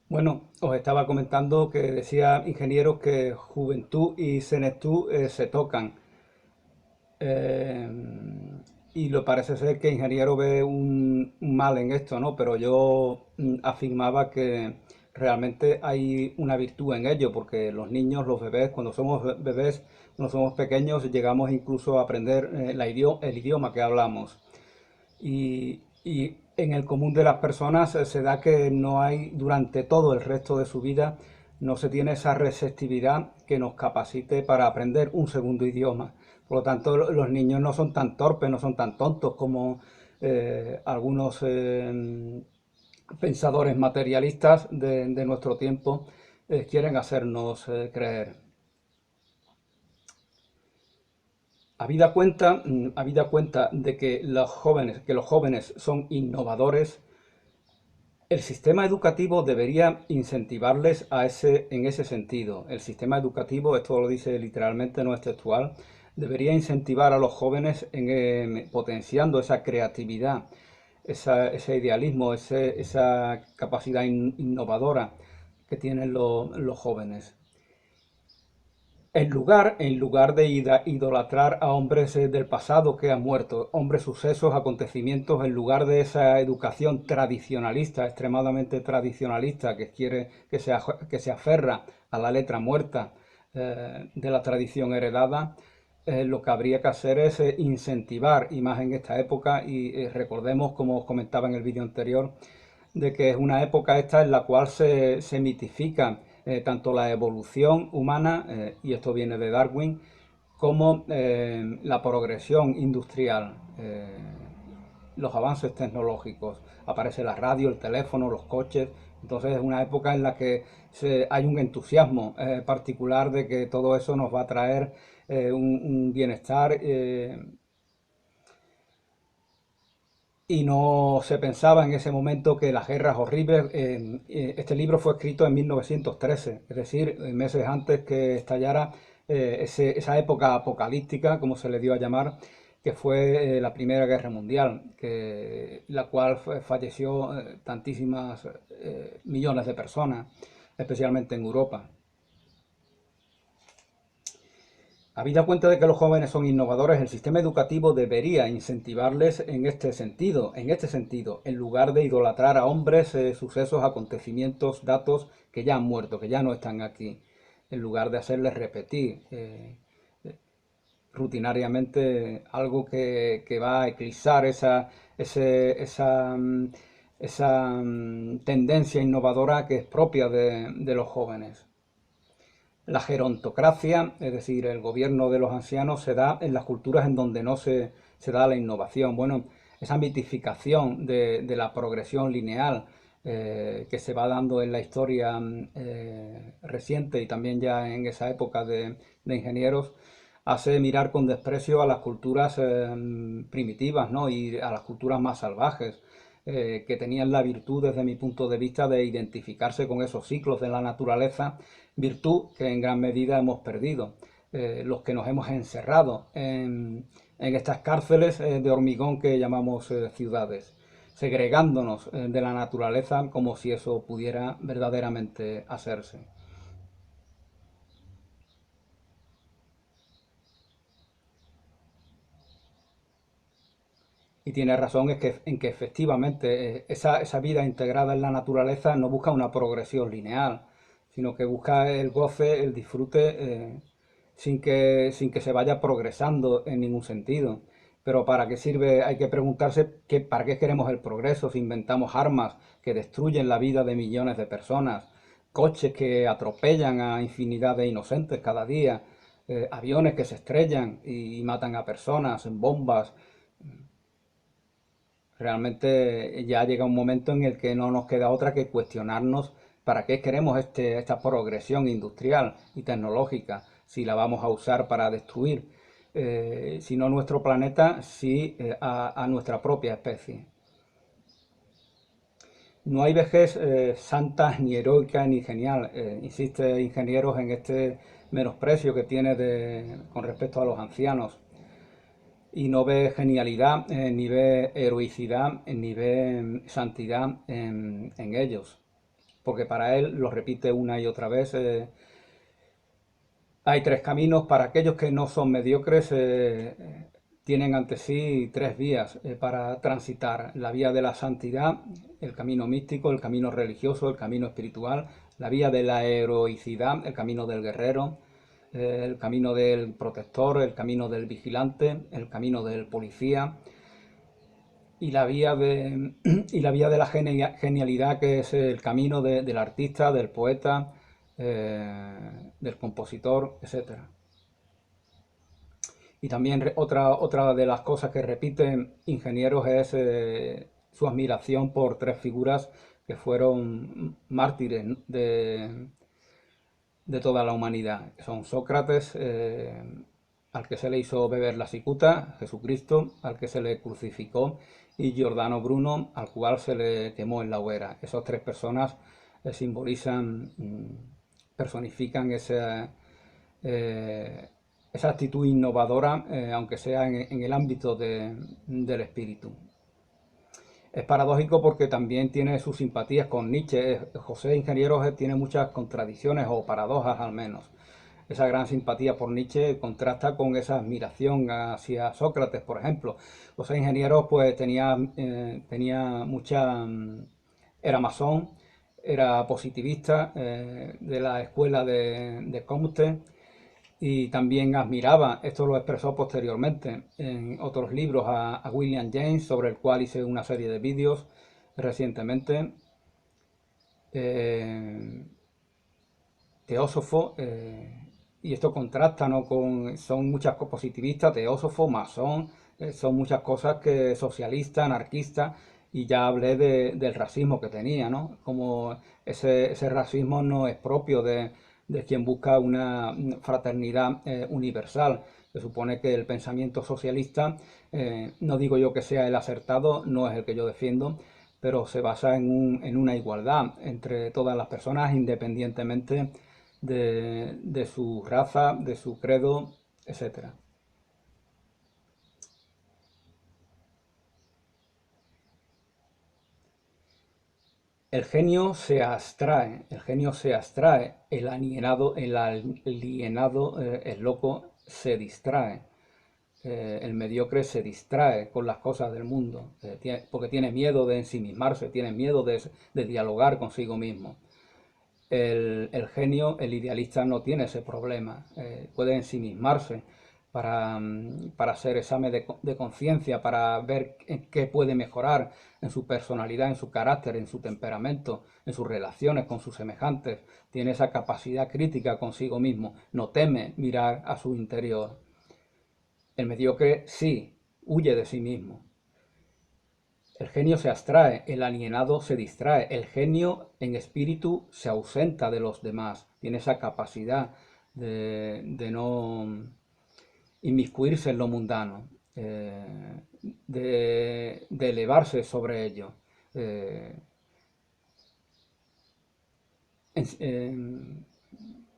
Bueno, os estaba comentando que decía ingenieros que juventud y senectud se tocan. Eh, y lo parece ser que ingeniero ve un mal en esto, ¿no? Pero yo afirmaba que realmente hay una virtud en ello, porque los niños, los bebés, cuando somos bebés, cuando somos pequeños, llegamos incluso a aprender el idioma que hablamos. Y en el común de las personas se da que no hay, durante todo el resto de su vida, no se tiene esa receptividad que nos capacite para aprender un segundo idioma. Por lo tanto, los niños no son tan torpes, no son tan tontos como algunos pensadores materialistas de nuestro tiempo quieren hacernos creer. Habida cuenta de que los jóvenes son innovadores, el sistema educativo debería incentivarles en ese sentido. El sistema educativo, esto lo dice literalmente, no es textual, debería incentivar a los jóvenes potenciando esa creatividad, ese idealismo, esa capacidad innovadora que tienen los jóvenes. En lugar de idolatrar a hombres del pasado que han muerto, hombres, sucesos, acontecimientos, en lugar de esa educación tradicionalista, extremadamente tradicionalista, que se aferra a la letra muerta de la tradición heredada, lo que habría que hacer es incentivar, y más en esta época, y recordemos, como os comentaba en el vídeo anterior, de que es una época esta en la cual se mitifica tanto la evolución humana, y esto viene de Darwin, como la progresión industrial, los avances tecnológicos. Aparece la radio, el teléfono, los coches. Entonces es una época en la que hay un entusiasmo particular de que todo eso nos va a traer un bienestar, y no se pensaba en ese momento que las guerras horribles. Este libro fue escrito en 1913, es decir, meses antes que estallara esa época apocalíptica, como se le dio a llamar, que fue la Primera Guerra Mundial, la cual falleció tantísimas millones de personas, especialmente en Europa. Habida cuenta de que los jóvenes son innovadores, el sistema educativo debería incentivarles en este sentido, en lugar de idolatrar a hombres, sucesos, acontecimientos, datos que ya han muerto, que ya no están aquí, en lugar de hacerles repetir rutinariamente algo que va a eclipsar esa tendencia innovadora que es propia de los jóvenes. La gerontocracia, es decir, el gobierno de los ancianos, se da en las culturas en donde no se da la innovación. Bueno, esa mitificación de la progresión lineal que se va dando en la historia reciente, y también ya en esa época de ingenieros, hace mirar con desprecio a las culturas primitivas, ¿no? Y a las culturas más salvajes, que tenían la virtud, desde mi punto de vista, de identificarse con esos ciclos de la naturaleza, virtud que en gran medida hemos perdido. Los que nos hemos encerrado en estas cárceles de hormigón que llamamos ciudades, segregándonos de la naturaleza como si eso pudiera verdaderamente hacerse. Y tiene razón en que efectivamente esa vida integrada en la naturaleza no busca una progresión lineal, sino que busca el goce, el disfrute, sin que se vaya progresando en ningún sentido. Pero ¿para qué sirve? Hay que preguntarse para qué queremos el progreso si inventamos armas que destruyen la vida de millones de personas, coches que atropellan a infinidad de inocentes cada día, aviones que se estrellan y matan a personas en bombas. Realmente ya llega un momento en el que no nos queda otra que cuestionarnos para qué queremos esta progresión industrial y tecnológica, si la vamos a usar para destruir, si no nuestro planeta, si a nuestra propia especie. No hay vejez santa, ni heroica, ni genial. Insiste Ingenieros en este menosprecio que tiene con respecto a los ancianos, y no ve genialidad, ni ve heroicidad, ni ve santidad en ellos. porque para él, lo repite una y otra vez, hay tres caminos. Para aquellos que no son mediocres, tienen ante sí tres vías para transitar: la vía de la santidad, el camino místico, el camino religioso, el camino espiritual; la vía de la heroicidad, el camino del guerrero; el camino del protector, el camino del vigilante, el camino del policía; y la vía de, y la vía de la genialidad, que es el camino del artista, del poeta, del compositor, etcétera. Y también otra de las cosas que repiten Ingenieros es su admiración por tres figuras que fueron mártires de toda la humanidad. Son Sócrates, al que se le hizo beber la cicuta; Jesucristo, al que se le crucificó; y Giordano Bruno, al cual se le quemó en la hoguera. Esas tres personas simbolizan, personifican eh, esa actitud innovadora, aunque sea en el ámbito del espíritu. Es paradójico porque también tiene sus simpatías con Nietzsche. José Ingenieros tiene muchas contradicciones, o paradojas al menos. Esa gran simpatía por Nietzsche contrasta con esa admiración hacia Sócrates, por ejemplo. José Ingenieros pues tenía mucha... era masón, era positivista, de la escuela de Comte, y también admiraba, esto lo expresó posteriormente en otros libros, a William James, sobre el cual hice una serie de vídeos recientemente. Teósofo, y esto contrasta, ¿no? Son muchas positivistas, teósofo, masón, son muchas cosas, que socialista, anarquista. Y ya hablé del racismo que tenía, ¿no? Como ese racismo no es propio de quien busca una fraternidad universal. Se supone que el pensamiento socialista, no digo yo que sea el acertado, no es el que yo defiendo, pero se basa en una igualdad entre todas las personas, independientemente de su raza, de su credo, etcétera. El genio se abstrae, el alienado, el loco se distrae. El mediocre se distrae con las cosas del mundo, porque tiene miedo de ensimismarse, tiene miedo de dialogar consigo mismo. El genio, el idealista, no tiene ese problema. Puede ensimismarse para hacer examen de conciencia, para ver en qué puede mejorar en su personalidad, en su carácter, en su temperamento, en sus relaciones con sus semejantes. Tiene esa capacidad crítica consigo mismo, no teme mirar a su interior. El mediocre sí, huye de sí mismo. El genio se abstrae, el alienado se distrae. El genio en espíritu se ausenta de los demás. Tiene esa capacidad de no inmiscuirse en lo mundano, de elevarse sobre ello, eh,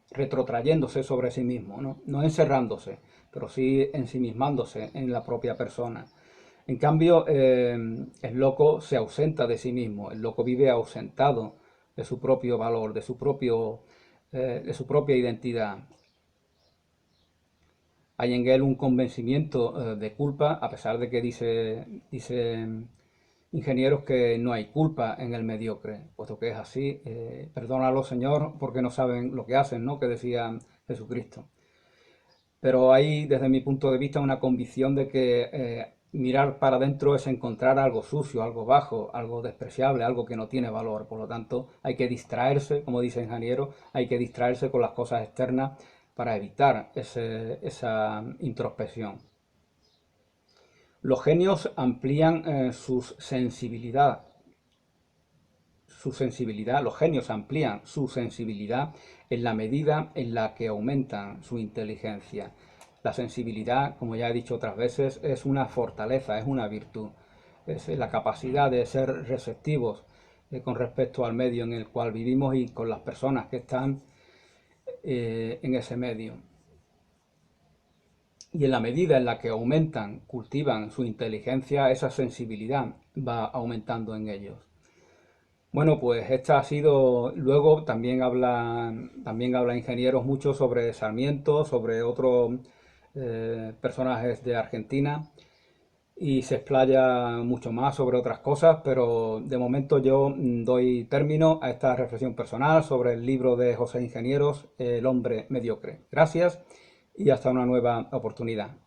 retrotrayéndose sobre sí mismo, ¿no? No encerrándose, pero sí ensimismándose en la propia persona. En cambio, el loco se ausenta de sí mismo, el loco vive ausentado de su propio valor, de su propia identidad. Hay en él un convencimiento de culpa, a pesar de que dice Ingenieros que no hay culpa en el mediocre, puesto que es así. Perdónalo, Señor, porque no saben lo que hacen, ¿no? Que decía Jesucristo. Pero hay, desde mi punto de vista, una convicción de que mirar para adentro es encontrar algo sucio, algo bajo, algo despreciable, algo que no tiene valor. Por lo tanto, hay que distraerse, como dice Ingeniero, hay que distraerse con las cosas externas para evitar esa introspección. Los genios amplían su sensibilidad, los genios amplían su sensibilidad en la medida en la que aumentan su inteligencia. La sensibilidad, como ya he dicho otras veces, es una fortaleza, es una virtud. Es la capacidad de ser receptivos con respecto al medio en el cual vivimos y con las personas que están en ese medio. Y en la medida en la que aumentan, cultivan su inteligencia, esa sensibilidad va aumentando en ellos. Bueno, pues esta ha sido, luego también habla ingenieros mucho sobre Sarmiento, sobre otros personajes de Argentina y se explaya mucho más sobre otras cosas, pero de momento yo doy término a esta reflexión personal sobre el libro de José Ingenieros, El hombre mediocre. Gracias y hasta una nueva oportunidad.